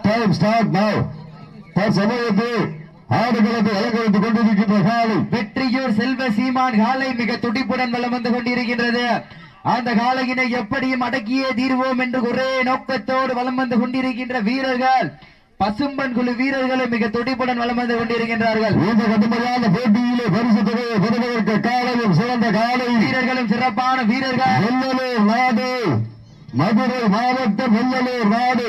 Time start நவ. தற்சமயத்தில் ஆடுகளத்தை அலங்கரித்துக் கொண்டிருக்கின்ற காலை வெற்றியூர் செல்வ சீமான் காலை மிக துடிப்புடன் வலம் வந்து கொண்டிருக்கின்றது. அந்த காலையினை எப்படியும் அடக்கியே தீர்வோம் என்று ஒரே நோக்கத்தோடு வலம் வந்து கொண்டிருக்கின்ற வீரர்கள் பசும்பன் குழு வீரர்களும் மிக துடிப்புடன் வலம் வந்து கொண்டிருக்கின்றார்கள். இந்த கடுமையான போட்டியிலே பரிசு தொகையை பெறுவதற்கு காலையும் சிறந்த காலை வீரர்களும் சிறப்பான வீரர்கள். வெள்ளலூர் நாடு, மதுரை மாவட்டம் வெள்ளலூர் நாடு.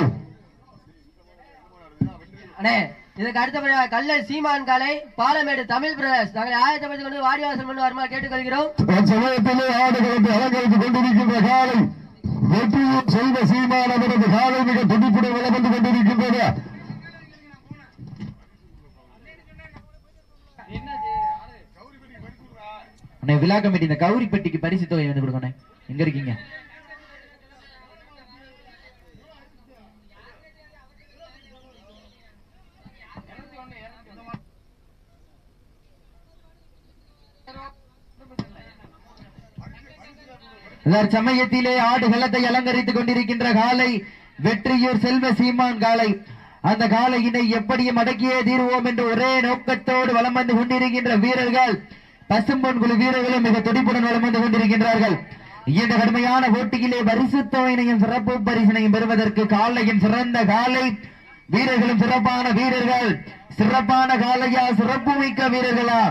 இதுக்கு அடுத்தபடியாக கல்லல் சீமான் காலை பாலமேடு தமிழ் பிரதர்ஸ் தங்களை ஆயத்தப்படுத்திக் கொண்டு வாடிவாசல் கொண்டு வருமாறு கேட்டுக்கொள்கிறோம். சமயத்திலே ஆடுகளத்தை அலங்கரித்துக் கொண்டிருக்கின்ற காலை வெற்றியூர் செல்வ சீமான் அவரது காலை மிக துடிப்புடன் வலம் வந்து கொண்டிருக்கின்றது. விழா கமிட்டி இந்த கௌரி பெட்டிக்கு பரிசு தொகை வந்து கொடுக்கணும். எங்க இருக்கீங்க? சமயத்திலே ஆடுகளத்தை அலங்கரித்துக் கொண்டிருக்கின்ற காலை வெற்றியூர் செல்வ சீமான் காலை. அந்த காலையினை எப்படியும் அடக்கியே தீர்வோம் என்று ஒரே நோக்கத்தோடு வலம் வந்து கொண்டிருக்கின்ற வீரர்கள் பசும்பொன் குழு வீரர்களும் மிக துடிப்புடன் வலம் வந்து கொண்டிருக்கின்றார்கள். இந்த கடுமையான போட்டியிலே பரிசு தொகையினையும் சிறப்பு பரிசினையும் பெறுவதற்கு காலையும் சிறந்த காலை வீரர்களும் சிறப்பான வீரர்கள். சிறப்பான காலையா, சிறப்பு மிக்க வீரர்களா?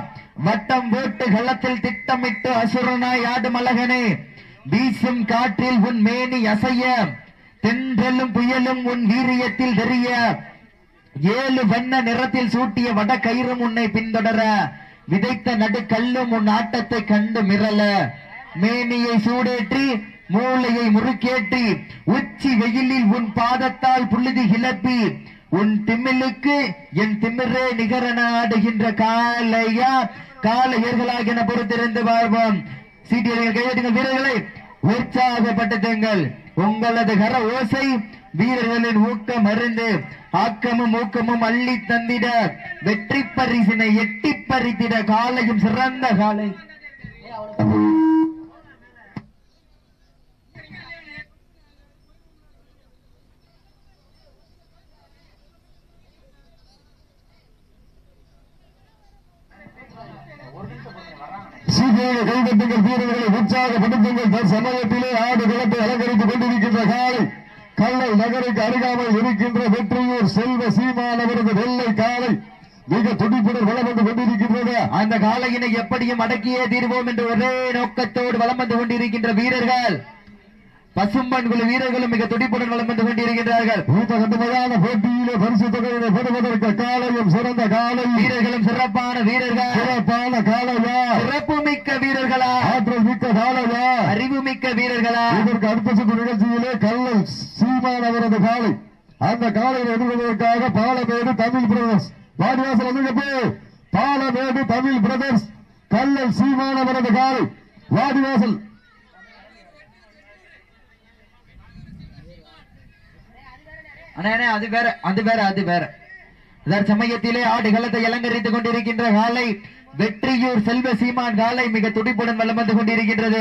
வட்டம் போட்டு களத்தில் திட்டமிட்டு அசுரனாய் ஆடும் அழகனே, வீசும் காற்றில் உன் மேனி அசைய, தென்றலும் புயலும் உன் வீரியத்தில் தெரிய, 7 வண்ண நிறத்தில் சூட்டிய வட கயிறும் உன்னை பின்தொடர, விதைத்த நடுக்கல்லும் உன் ஆட்டத்தை கண்டு மிரள, மேனியை சூடேற்றி மூளையை முறுக்கேற்றி உச்சி வெயிலில் உன் பாதத்தால் புழுதி கிளப்பி உன் திமிழுக்கு என் திமிரே நிகரன ஆடுகின்ற காலையா, காலையர்களாக என பொறுத்திருந்து பார்ப்போம். சீட்டியர்கள் கையெழுத்துங்கள் வீரர்களை உற்சாகப்படுத்துங்கள். உங்களது கர ஓசை வீரர்களின் ஊக்கம் அருந்து ஆக்கமும் ஊக்கமும் அள்ளி தந்திட, வெற்றி பரிசினை எட்டி பறித்திட காலையும் சிறந்த காலை. கைதட்டுங்கள் வீரர்களை உற்சாகப்படுத்துங்கள். சமயத்திலே ஆடு களத்தை அலங்கரித்துக் கொண்டிருக்கின்ற காலை கல்லை நகருக்கு அருகாமல் இருக்கின்ற வெற்றியூர் செல்வ சீமான் அவரது வெள்ளை காலை மிக துடிப்புடன் வலம் வந்து கொண்டிருக்கின்றது. அந்த காலையினை எப்படியும் அடக்கியே தீர்வோம் என்று ஒரே நோக்கத்தோடு வலம் வந்து கொண்டிருக்கின்ற வீரர்கள் பசும்பன் குழு வீரர்களும் மிக துடிப்புடன் வலம் வந்து கொண்டிருக்கின்றார்கள். இந்த கடுமையான போட்டியிலே பரிசு தொகையை பெறுவதற்கு காலையும் சிறந்த காலை வீரர்களும் சிறப்பான வீரர்கள். சிறப்பான காலையா, சிறப்பு மிக்க வீரர்களா, ஆற்றல் மிக்க காலையா, அறிவு மிக்க வீரர்களா? இதற்கு அடுத்த சுற்று நிகழ்ச்சியிலே கல்லல் சீமான் அவரது காலை அந்த காலையை எதிர்கொள்வதற்காக பாலமேடு தமிழ் பிரதர்ஸ் வாடிவாசல் வந்து பாலமேடு தமிழ் பிரதர்ஸ் கல்லல் சீமான் அவரது காலை வாடிவாசல். அது வேற அது வேற அது வேற. சமயத்திலே ஆடுகளத்தை அலங்கரித்துக் கொண்டிருக்கின்ற காலை வெற்றியூர் செல்வ சீமான் காலை மிக துடிப்புடன் வலம் வந்து கொண்டிருக்கின்றது.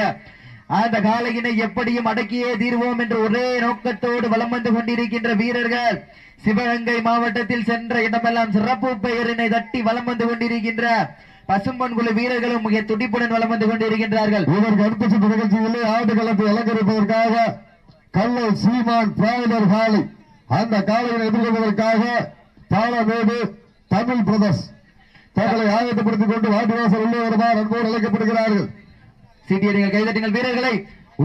அந்த காலையினை எப்படியும் அடக்கியே தீர்வோம் என்று ஒரே நோக்கத்தோடு வலம் வந்து கொண்டிருக்கின்ற வீரர்கள் சிவகங்கை மாவட்டத்தில் சென்ற இடமெல்லாம் சிறப்பு பெயரினை தட்டி வலம் வந்து கொண்டிருக்கின்ற பசும்பொன் குழு வீரர்களும் மிக துடிப்புடன் வலம் வந்து கொண்டிருக்கின்றார்கள். இதற்கு அடுத்த சுற்று நிகழ்ச்சியிலே ஆடுகளத்தை அலங்கரிப்பதற்காக கல்லல் சீமான் பிராய்லர் காலை அந்த காலையை எதிர்கொள்வதற்காக பாலமேடு தமிழ் பிரதர்ஸ் தங்களை ஆயத்தப்படுத்திக் கொண்டு வாடிவாசல் உள்ளே வருமாறு அன்போடு அழைக்கப்படுகிறார்கள். சீட்டியடிகள் கைதட்டுங்கள் வீரர்களை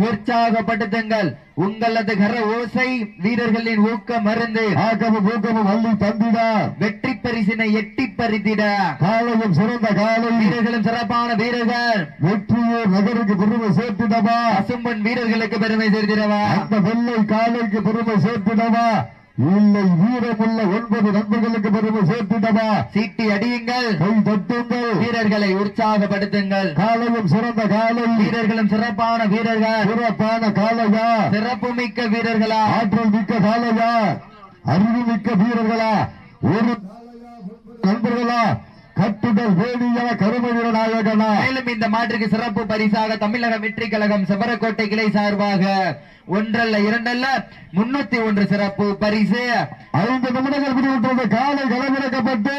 உற்சாகப்படுத்துங்கள். உங்களது கர ஓசை வீரர்களின் ஊக்கம் மருந்து ஆக்கமும் ஊக்கமும் அள்ளி தந்திட, வெற்றி பரிசினை எட்டி பறித்திட காலையும் சிறந்த காலை வீரர்களும் சிறப்பான வீரர்கள். வெற்றியூர் நகருக்கு பெருமை சேர்த்திடவா, பசும்பொன் வீரர்களுக்கு பெருமை சேர்த்திடவா, அந்த வெள்ளை காலைக்கு பெருமை சேர்த்திடவா, இல்லை வீரமுள்ள 9 நண்பர்களுக்கு பெருமை சேர்த்திடவா. சீட்டி அடியுங்கள், கை தட்டுங்கள், வீரர்களை உற்சாகப்படுத்துங்கள். காலையும் சிறந்த காலை வீரர்களும் சிறப்பான வீரர்கள். சிறப்பான காலையா, சிறப்பு மிக்க வீரர்களா, ஆற்றல் மிக்க காலையா, அறிவு மிக்க வீரர்களா, ஒரு நண்பர்களா, கட்டுடல் வேணியா கருமவீர நாயகனா. மேலும் இந்த மாற்றுக்கு சிறப்பு பரிசாக தமிழக வெற்றி கழகம் செவரக்கோட்டை கிளை சார்பாக ஒன்றல்ல இரண்டல்ல 301 சிறப்பு பரிசு. 5 நிமிடங்கள் முடிவுற்றது. காலை களமிறக்கப்பட்டு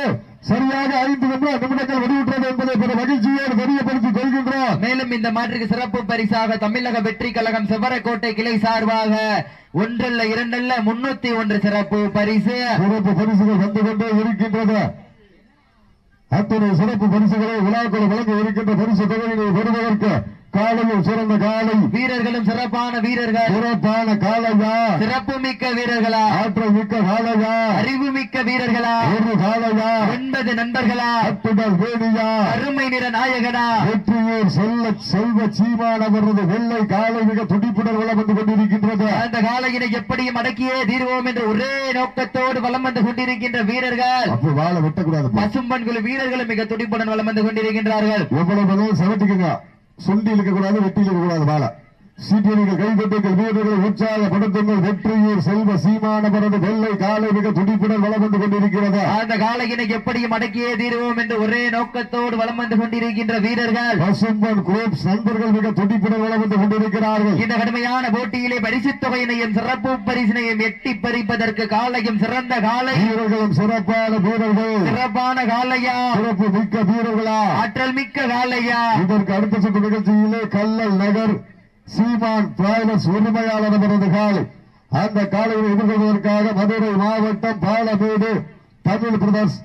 சரியாக 5 நிமிடங்கள் முடிவுற்றது என்பதை பெற மகிழ்ச்சியோடு தெரியப்படுத்திக் கொள்கின்றோம். மேலும் இந்த மாற்றுக்கு சிறப்பு பரிசாக தமிழக வெற்றி கழகம் செவரக்கோட்டை கிளை சார்பாக ஒன்றல்ல இரண்டல்ல 301 சிறப்பு பரிசு. சிறப்பு பரிசுகள் வந்து கொண்டே இருக்கின்றது. அத்தனை சிறப்பு பரிசுகளை விழாக்கள் வழங்க இருக்கின்ற பரிசு தொகையினை பெறுவதற்கு காலையில் சிறந்த காலை வீரர்களும் சிறப்பான வீரர்கள், சிறப்பான காலையா, சிறப்பு மிக்க வீரர்களா, ஆற்றல் மிக்க காலையா, அறிவு மிக்க வீரர்களா, ஒரு காலையா, 9 நண்பர்களா, கட்டுடல் வேணியா, அருமை நிற நாயகனா, வெற்றியூர் செல்வ சீமானவரது வெள்ளை காலை மிக துடிப்புடன் வளம் வந்து கொண்டிருக்கின்றது. அந்த காலையினை எப்படியும் அடக்கியே தீர்வோம் என்ற ஒரே நோக்கத்தோடு வலம் வந்து கொண்டிருக்கின்ற வீரர்கள். அப்போ வாழை வெட்டக்கூடாது. பசும்பன்குழு வீரர்களும் மிக துடிப்புடன் வலம் வந்து கொண்டிருக்கின்றார்கள். எவ்வளவு சவட்டிக்குங்க, சுண்டி இருக்கக்கூடாது, வெட்டி இருக்கக்கூடாது. வாழை சீட்டியர்கள் கைதட்டுங்கள், வீரர்களை உற்சாகப்படுத்துங்கள். வெற்றியூர் செல்வ சீமானவரது வெள்ளை காலை மிக துடிப்புடன் வளம் வந்து கொண்டிருக்கிறது. அந்த காலையினை எப்படியும் அடக்கியே தீர்வோம் என்று ஒரே நோக்கத்தோடு வலம் வந்து கொண்டிருக்கின்ற வீரர்கள் பசும்பன் குரூப்ஸ் நண்பர்கள் மிக துடிப்புடன் வளம் வந்து கொண்டிருக்கிறார்கள். இந்த கடுமையான போட்டியிலே பரிசு தொகையினையும் சிறப்பு பரிசினையும் எட்டி பறிப்பதற்கு காலையும் சிறந்த காலை வீரர்களும் சிறப்பான வீரர்கள், சிறப்பான காலையா, சிறப்பு மிக்க வீரர்களா, ஆற்றல் மிக்க காலையா. இதற்கு அடுத்த சுற்று நிகழ்ச்சியிலே கல்லல் நகர் சீமான் பிராய்லர்ஸ் உரிமையாளர் அவரது காலை. அந்த காலையை எதிர்கொள்வதற்காக மதுரை மாவட்டம் பாலமேடு தமிழ் பிரதர்ஸ்.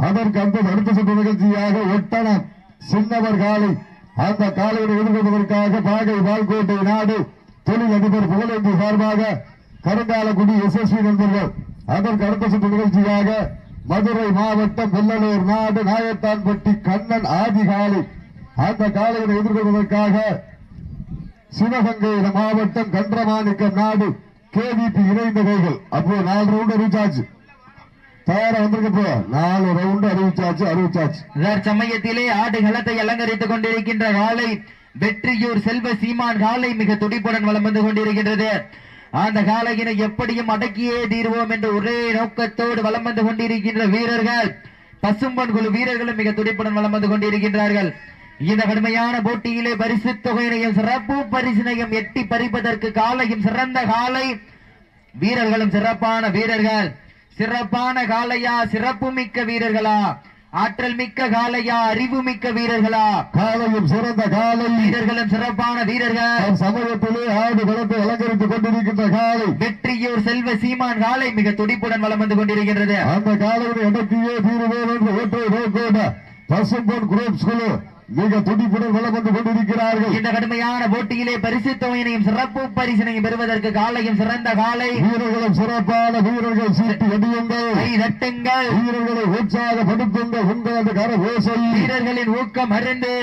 அதற்கு அடுத்த சுற்று நிகழ்ச்சியாக ஒட்டணம் சின்னவர் காலை. அந்த காலையை எதிர்கொள்வதற்காக பாகை வால்கோட்டை நாடு தொழில் அதிபர் புகழேந்தி சார்பாக கருங்காலக்குடி எஸ்எஸ்வி நண்பர்கள். அதற்கு அடுத்த சுற்று நிகழ்ச்சியாக மதுரை மாவட்டம் வெள்ளலூர் நாடு நாயத்தான்பட்டி கண்ணன் ஆதி காலை. அந்த காலையை எதிர்கொள்வதற்காக சிவகங்கை மாவட்டம் கன்றமாணிக்கம் நாடு கேவிபி இணைந்த கைகள். அப்போ 4 ரவுண்ட் அறிவிச்சாச்சு, தயாரா வந்திருக்கப்போ 4 ரவுண்ட் அறிவிச்சாச்சு. சமயத்திலே ஆடுகளத்தை அலங்கரித்துக் கொண்டிருக்கின்ற காலை வெற்றியூர் செல்வ சீமான் காலை மிக துடிப்புடன் வலம் வந்து கொண்டிருக்கின்றது. அந்த காலையினை எப்படியும் அடக்கியே தீர்வோம் என்ற ஒரே நோக்கத்தோடு வலம் வந்து கொண்டிருக்கின்ற வீரர்கள் பசும்பன் குழு வீரர்களும் மிக துடிப்புடன் வலம் வந்து கொண்டிருக்கின்றார்கள். இந்த கடுமையான போட்டியிலே பரிசு தொகையினையும் சிறப்பு பரிசினையும் எட்டி பறிப்பதற்கு காலையும் சிறந்த காலை வீரர்களும் சிறப்பான வீரர்கள், சிறப்பான காலையா, சிறப்பு மிக்க வீரர்களா, ஆற்றல் மிக்க காலையா, அறிவு மிக்க வீரர்களா, காலையும் சிறந்த காலை வீரர்களும் சிறப்பான வீரர்கள். சமூகத்திலே ஆடு களத்தை அலங்கரித்துக் கொண்டிருக்கின்ற காலை வெற்றியூர் செல்வ சீமான் காலை மிக துடிப்புடன் வலம் வந்து கொண்டிருக்கிறது. அந்த காலையை அடக்கியே தீருவோம் என்று ஒற்றை நோக்கோட பசும்பொன் குரூப்ஸ் குழு மிக துடிப்புடன் வலம் வந்து கொண்டிருக்கிறார்கள். இந்த கடுமையான போட்டியிலே பரிசு தொகையினையும் சிறப்பு பரிசினையும் பெறுவதற்கு காலையும் சிறந்த காலை வீரர்களும் சிறப்பான வீரர்கள். சீட்டி அடியுங்கள், தட்டுங்கள், வீரர்களை உற்சாகப்படுத்துங்கள். உங்கள் அந்த கர ஓசை வீரர்களின் ஊக்கம் அருந்து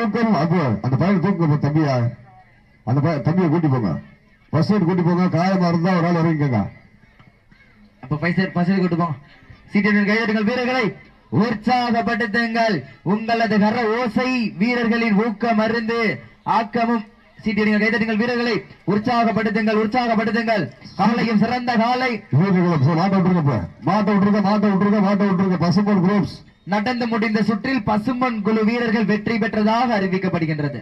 ஊக்கம். அப்போ அந்த பையன் தூக்க தம்பியா, அந்த தம்பியை கூட்டி போங்க, பஸ் கூட்டி போங்க. காயமா இருந்தா ஒரு ஆள் இறங்கிக்கங்க. அப்ப பைசா கூட்டி போங்க. சீட்டின் கைதட்டுங்கள், வீரர்களை உற்சாகப்படுத்துங்கள். உங்களது கர ஓசை வீரர்களின் ஊக்கம் அருந்து ஆக்கமும். சீட்டிடுங்கள், கைதட்டுங்கள், வீரர்களை உற்சாகப்படுத்துங்கள். காலையும் சிறந்த காலை வீரர்களும் மாட்ட விட்டுருங்க. பசும்பொன் குரூப்ஸ் நடந்து முடிந்த சுற்றில் பசும்பொன் குழு வீரர்கள் வெற்றி பெற்றதாக அறிவிக்கப்படுகின்றது.